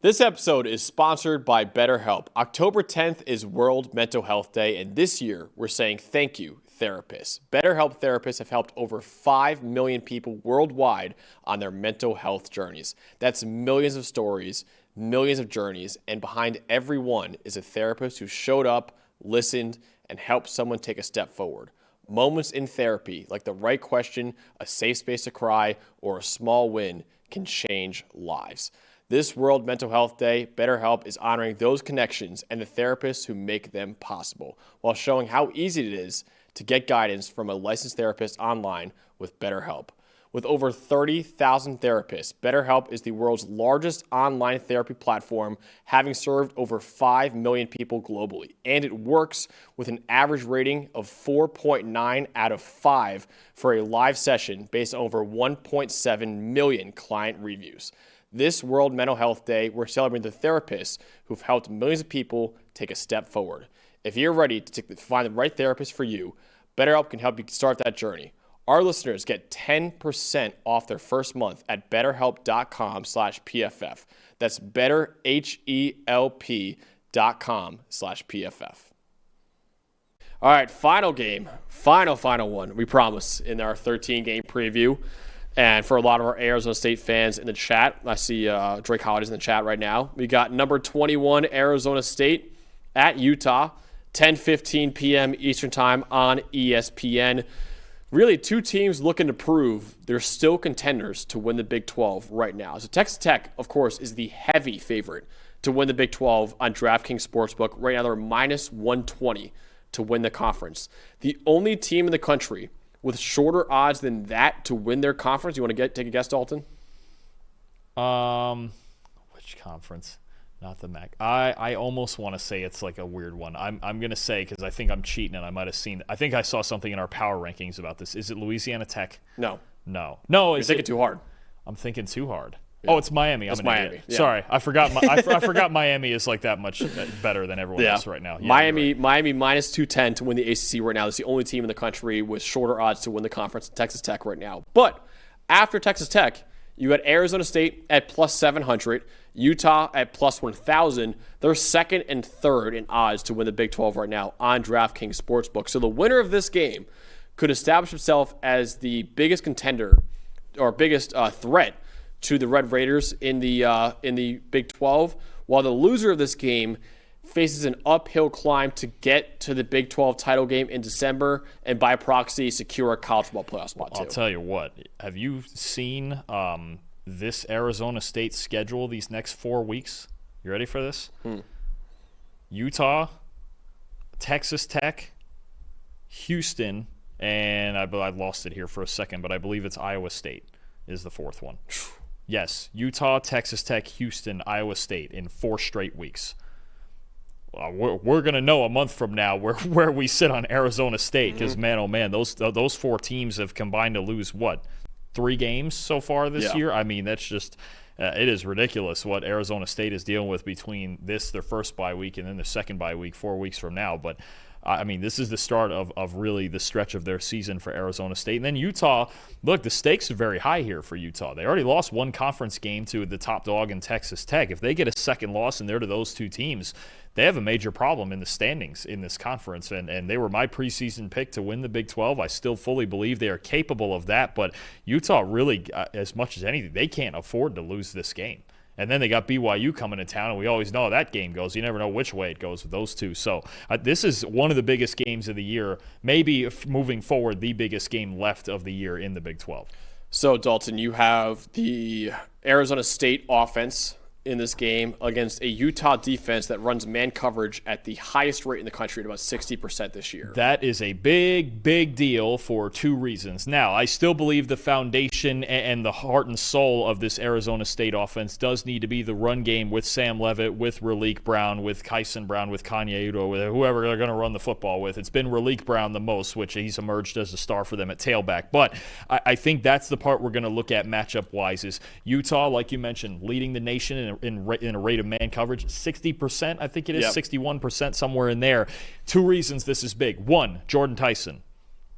This episode is sponsored by BetterHelp. October 10th is World Mental Health Day, and this year we're saying thank you, therapists. BetterHelp therapists have helped over 5 million people worldwide on their mental health journeys. That's millions of stories, millions of journeys, and behind every one is a therapist who showed up, listened, and helped someone take a step forward. Moments in therapy, like the right question, a safe space to cry, or a small win, can change lives. This World Mental Health Day, BetterHelp is honoring those connections and the therapists who make them possible, while showing how easy it is to get guidance from a licensed therapist online with BetterHelp. With over 30,000 therapists, BetterHelp is the world's largest online therapy platform, having served over 5 million people globally. And it works with an average rating of 4.9 out of 5 for a live session based on over 1.7 million client reviews. This World Mental Health Day, we're celebrating the therapists who've helped millions of people take a step forward. If you're ready to find the right therapist for you, BetterHelp can help you start that journey. Our listeners get 10% off their first month at betterhelp.com/PFF. That's betterhelp.com/PFF. All right, final game. Final one, we promise, in our 13-game preview. And for a lot of our Arizona State fans in the chat, I see Drake Holliday is in the chat right now. We got number 21 Arizona State at Utah, 10:15 p.m. Eastern Time on ESPN. Really, two teams looking to prove they're still contenders to win the Big 12 right now. So Texas Tech, of course, is the heavy favorite to win the Big 12 on DraftKings Sportsbook. Right now, they're minus 120 to win the conference. The only team in the country with shorter odds than that to win their conference. You want to take a guess, Dalton? Which conference? Not the MAC. I almost want to say it's like a weird one. I'm going to say, because I think I'm cheating and I might have seen. I think I saw something in our power rankings about this. Is it Louisiana Tech? No. You're thinking too hard. I'm thinking too hard. Yeah. Oh, it's Miami. It's Miami. Yeah. Sorry, I forgot. I forgot Miami is like that much better than everyone else right now. Yeah, Miami minus 210 to win the ACC right now. It's the only team in the country with shorter odds to win the conference. Texas Tech right now. But after Texas Tech, you got Arizona State at plus 700, Utah at plus 1,000. They're second and third in odds to win the Big 12 right now on DraftKings Sportsbook. So the winner of this game could establish himself as the biggest contender or biggest threat to the Red Raiders in the Big 12, while the loser of this game faces an uphill climb to get to the Big 12 title game in December and by proxy secure a college football playoff spot too. I'll tell you what, have you seen this Arizona State schedule these next 4 weeks? You ready for this? Utah, Texas Tech, Houston, and I lost it here for a second, but I believe it's Iowa State is the fourth one. Yes, Utah, Texas Tech, Houston, Iowa State in 4 straight weeks. We're going to know a month from now where we sit on Arizona State because, man, oh, man, those 4 teams have combined to lose, 3 games so far this year? I mean, that's just it is ridiculous what Arizona State is dealing with between their first bye week and then their second bye week 4 weeks from now. But I mean, this is the start of really the stretch of their season for Arizona State. And then Utah, look, the stakes are very high here for Utah. They already lost 1 conference game to the top dog in Texas Tech. If they get a second loss and they're to those 2 teams, they have a major problem in the standings in this conference. And they were my preseason pick to win the Big 12. I still fully believe they are capable of that. But Utah really, as much as anything, they can't afford to lose this game. And then they got BYU coming to town, and we always know how that game goes. You never know which way it goes with those two. So this is one of the biggest games of the year, maybe moving forward, the biggest game left of the year in the Big 12. So, Dalton, you have the Arizona State offense in this game against a Utah defense that runs man coverage at the highest rate in the country at about 60% this year. That is a big deal for 2 reasons. Now, I still believe the foundation and the heart and soul of this Arizona State offense does need to be the run game with Sam Levitt, with Raleek Brown, with Kyson Brown, with Kanye Udo, with whoever they're going to run the football with. It's been Raleek Brown the most, which he's emerged as a star for them at tailback. But I think that's the part we're going to look at matchup-wise is Utah, like you mentioned, leading the nation in a rate of man coverage, 60%, I think it is, 61%, somewhere in there. 2 reasons this is big. 1, Jordan Tyson,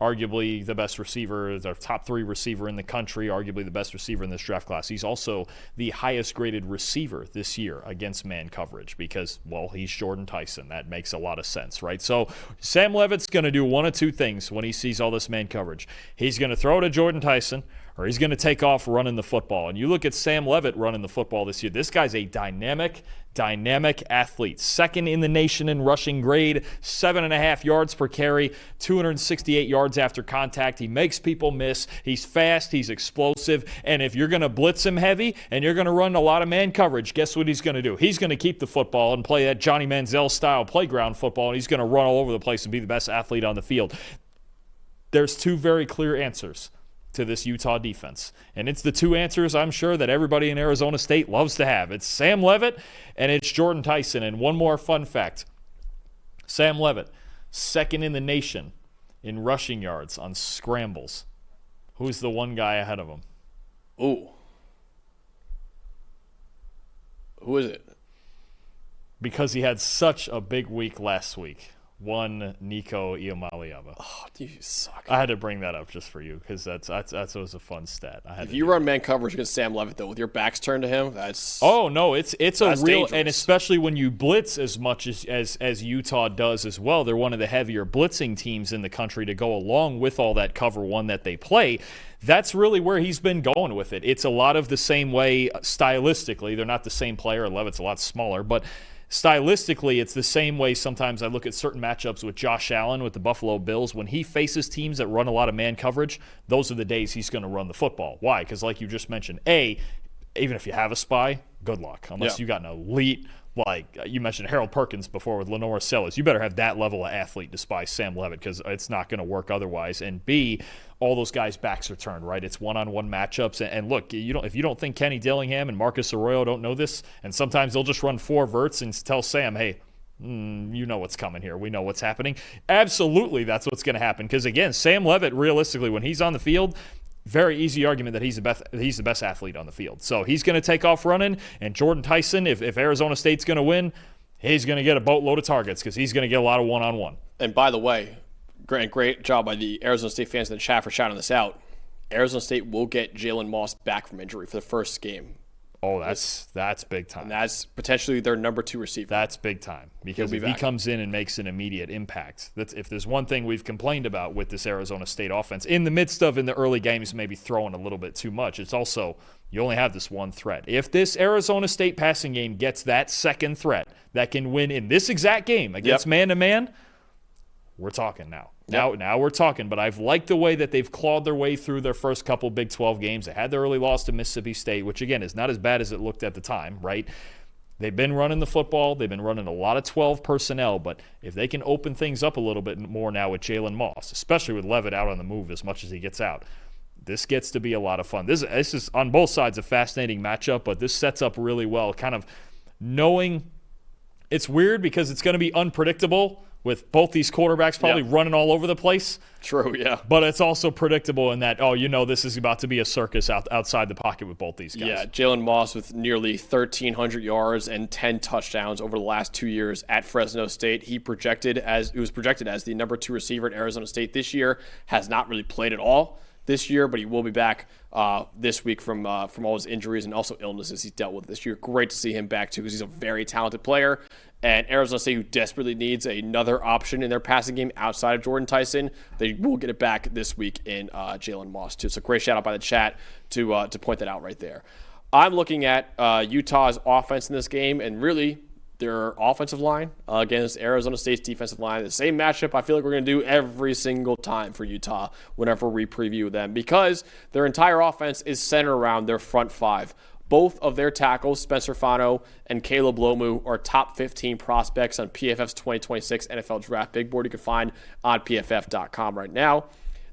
arguably the best receiver, the top 3 receiver in the country, arguably the best receiver in this draft class. He's also the highest graded receiver this year against man coverage because, well, he's Jordan Tyson. That makes a lot of sense, right? So Sam Levitt's going to do one of two things when he sees all this man coverage. He's going to throw to Jordan Tyson, or he's going to take off running the football. And you look at Sam Levitt running the football this year. This guy's a dynamic athlete. Second in the nation in rushing grade, 7.5 yards per carry, 268 yards after contact. He makes people miss. He's fast. He's explosive. And if you're going to blitz him heavy and you're going to run a lot of man coverage, guess what he's going to do? He's going to keep the football and play that Johnny Manziel-style playground football, and he's going to run all over the place and be the best athlete on the field. There's two very clear answers to this Utah defense. And it's the two answers I'm sure that everybody in Arizona State loves to have. It's Sam Levitt and it's Jordan Tyson. And one more fun fact. Sam Levitt, second in the nation in rushing yards on scrambles. Who's the one guy ahead of him? Ooh. Who is it? Because he had such a big week last week. One Nico Iamaleava. Oh, you suck. I had to bring that up just for you because that was a fun stat. If you run man coverage against Sam Levitt, though, with your backs turned to him, that's... Oh, no, it's a real... dangerous. And especially when you blitz as much as Utah does as well. They're one of the heavier blitzing teams in the country to go along with all that cover one that they play. That's really where he's been going with it. It's a lot of the same way stylistically. They're not the same player. Levitt's a lot smaller, but... stylistically, it's the same way sometimes I look at certain matchups with Josh Allen with the Buffalo Bills. When he faces teams that run a lot of man coverage, those are the days he's going to run the football. Why? Because like you just mentioned, even if you have a spy, good luck. Unless you got an elite, like you mentioned Harold Perkins before with Lenore Sellers. You better have that level of athlete to spy Sam Levitt because it's not going to work otherwise. And B, all those guys' backs are turned, right? It's one-on-one matchups. And look, if you don't think Kenny Dillingham and Marcus Arroyo don't know this, and sometimes they'll just run 4 verts and tell Sam, hey, you know what's coming here. We know what's happening. Absolutely, that's what's going to happen. Because, again, Sam Levitt, realistically, when he's on the field, very easy argument that he's the best athlete on the field. So he's going to take off running, and Jordan Tyson, if Arizona State's going to win, he's going to get a boatload of targets because he's going to get a lot of one-on-one. And by the way, great job by the Arizona State fans in the chat for shouting this out. Arizona State will get Jalen Moss back from injury for the first game. Oh, that's big time. And that's potentially their number 2 receiver. That's big time because if he comes in and makes an immediate impact, if there's one thing we've complained about with this Arizona State offense, in the midst of in the early games maybe throwing a little bit too much, it's also you only have this one threat. If this Arizona State passing game gets that second threat that can win in this exact game against man-to-man, we're talking now. Now we're talking, but I've liked the way that they've clawed their way through their first couple Big 12 games. They had their early loss to Mississippi State, which, again, is not as bad as it looked at the time, right? They've been running the football. They've been running a lot of 12 personnel, but if they can open things up a little bit more now with Jalen Moss, especially with Levitt out on the move as much as he gets out, this gets to be a lot of fun. This is on both sides a fascinating matchup, but this sets up really well, kind of knowing it's weird because it's going to be unpredictable with both these quarterbacks probably running all over the place. True, yeah. But it's also predictable in that, this is about to be a circus outside the pocket with both these guys. Yeah, Jalen Moss with nearly 1,300 yards and 10 touchdowns over the last 2 years at Fresno State. He was projected as the number 2 receiver at Arizona State this year. Has not really played at all this year, but he will be back this week from all his injuries and also illnesses he's dealt with this year. Great to see him back, too, because he's a very talented player. And Arizona State, who desperately needs another option in their passing game outside of Jordan Tyson, they will get it back this week in Jalen Moss, too. So great shout out by the chat to point that out right there. I'm looking at Utah's offense in this game, and really their offensive line against Arizona State's defensive line. The same matchup I feel like we're going to do every single time for Utah whenever we preview them, because their entire offense is centered around their front 5. Both of their tackles, Spencer Fano and Caleb Lomu, are top 15 prospects on PFF's 2026 NFL Draft Big Board you can find on PFF.com right now.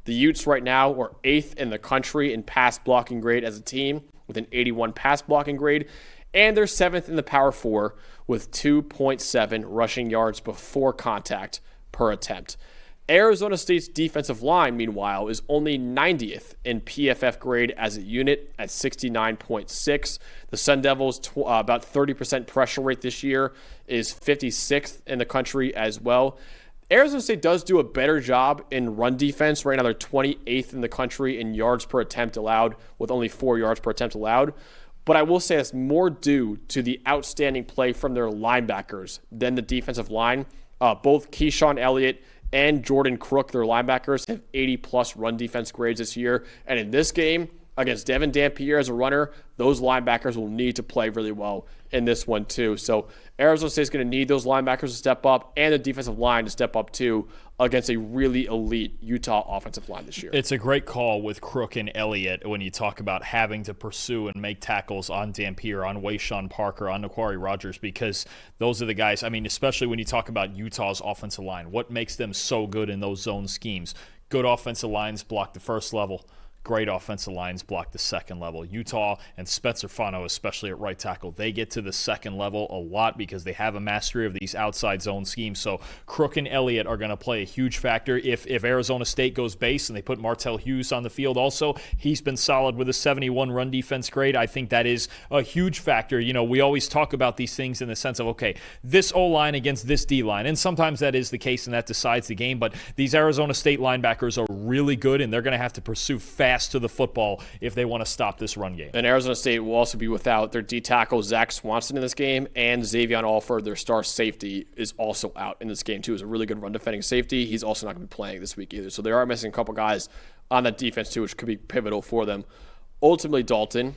The Utes right now are 8th in the country in pass blocking grade as a team with an 81 pass blocking grade, and they're 7th in the Power 4 with 2.7 rushing yards before contact per attempt. Arizona State's defensive line, meanwhile, is only 90th in PFF grade as a unit at 69.6. The Sun Devils, about 30% pressure rate this year, is 56th in the country as well. Arizona State does do a better job in run defense. Right now, they're 28th in the country in yards per attempt allowed, with only 4 yards per attempt allowed. But I will say it's more due to the outstanding play from their linebackers than the defensive line. Both Keyshawn Elliott and Jordan Crook, their linebackers, have 80-plus run defense grades this year. And in this game, against Devin Dampier as a runner, those linebackers will need to play really well in this one too. So Arizona State's going to need those linebackers to step up and the defensive line to step up too against a really elite Utah offensive line this year. It's a great call with Crook and Elliott when you talk about having to pursue and make tackles on Dampier, on Wayshawn Parker, on Naquari Rogers, because those are the guys, I mean, especially when you talk about Utah's offensive line, what makes them so good in those zone schemes? Good offensive lines block the first level. Great offensive lines block the second level. Utah and Spencer Fano, especially at right tackle, they get to the second level a lot because they have a mastery of these outside zone schemes. So Crook and Elliott are going to play a huge factor. If Arizona State goes base and they put Martell Hughes on the field also, he's been solid with a 71 run defense grade. I think that is a huge factor. You know, we always talk about these things in the sense of, okay, this O-line against this D-line, and sometimes that is the case and that decides the game, but these Arizona State linebackers are really good and they're going to have to pursue fast to the football if they want to stop this run game. And Arizona State will also be without their D tackle Zach Swanson in this game, and Xavion Alford, their star safety, is also out in this game too. Is a really good run defending safety. He's also not going to be playing this week either. So they are missing a couple guys on that defense too, which could be pivotal for them. Ultimately, Dalton,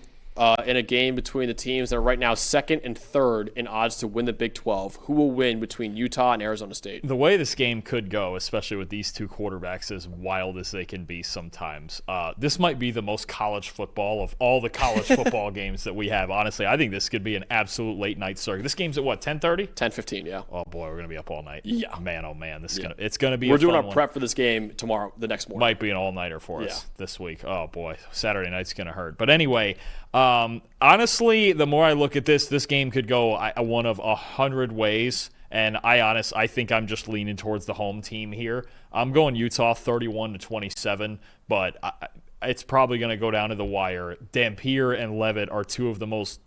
in a game between the teams that are right now second and third in odds to win the Big 12, who will win between Utah and Arizona State? The way this game could go, especially with these two quarterbacks as wild as they can be sometimes, this might be the most college football of all the college football games that we have. Honestly, I think this could be an absolute late night circuit. This game's at what, 10:30? 10:15, yeah. Oh boy, we're gonna be up all night. Yeah, man, oh man, it's gonna be. We're doing our prep for this game tomorrow, the next morning. Might be an all nighter for us this week. Oh boy, Saturday night's gonna hurt. But anyway. Honestly, the more I look at this game could go one of 100 ways, and I think I'm just leaning towards the home team here. I'm going Utah 31-27, but it's probably going to go down to the wire. Dampier and Levitt are two of the most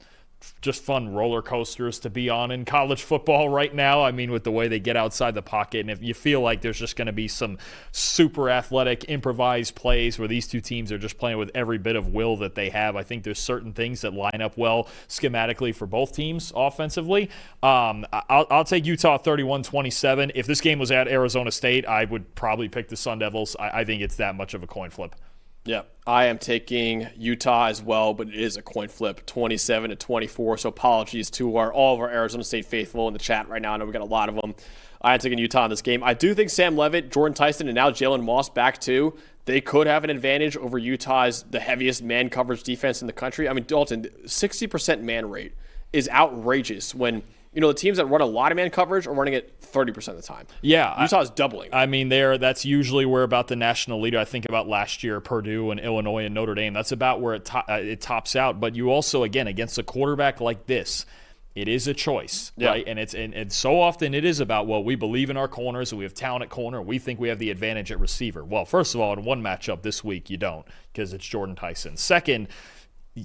just fun roller coasters to be on in college football right now. I mean, with the way they get outside the pocket, and if you feel like there's just going to be some super athletic improvised plays where these two teams are just playing with every bit of will that they have, I think there's certain things that line up well schematically for both teams offensively. I'll take Utah 31-27. If this game was at Arizona State, I would probably pick the Sun Devils. I think it's that much of a coin flip. Yeah, I am taking Utah as well, but it is a coin flip, 27-24. So apologies to all of our Arizona State faithful in the chat right now. I know we got a lot of them. I am taking Utah in this game. I do think Sam Levitt, Jordan Tyson, and now Jalen Moss back too. They could have an advantage over Utah's the heaviest man coverage defense in the country. I mean, Dalton, 60% man rate is outrageous when the teams that run a lot of man coverage are running it 30% of the time. Yeah. Utah's doubling. I mean, that's usually where about the national leader. I think about last year, Purdue and Illinois and Notre Dame. That's about where it tops out. But you also, again, against a quarterback like this, it is a choice, right? And so often it is about, well, we believe in our corners and we have talent at corner. We think we have the advantage at receiver. Well, first of all, in one matchup this week, you don't because it's Jordan Tyson. Second,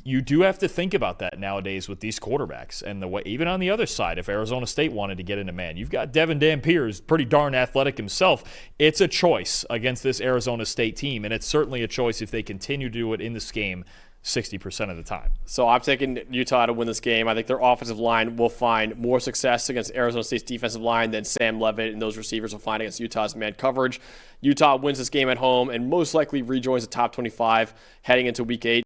you do have to think about that nowadays with these quarterbacks and the way, even on the other side, if Arizona State wanted to get into man, you've got Devin Dampier, who's pretty darn athletic himself. It's a choice against this Arizona State team, and it's certainly a choice if they continue to do it in this game 60% of the time. So I'm taking Utah to win this game. I think their offensive line will find more success against Arizona State's defensive line than Sam Levitt and those receivers will find against Utah's man coverage. Utah wins this game at home and most likely rejoins the top 25 heading into Week 8.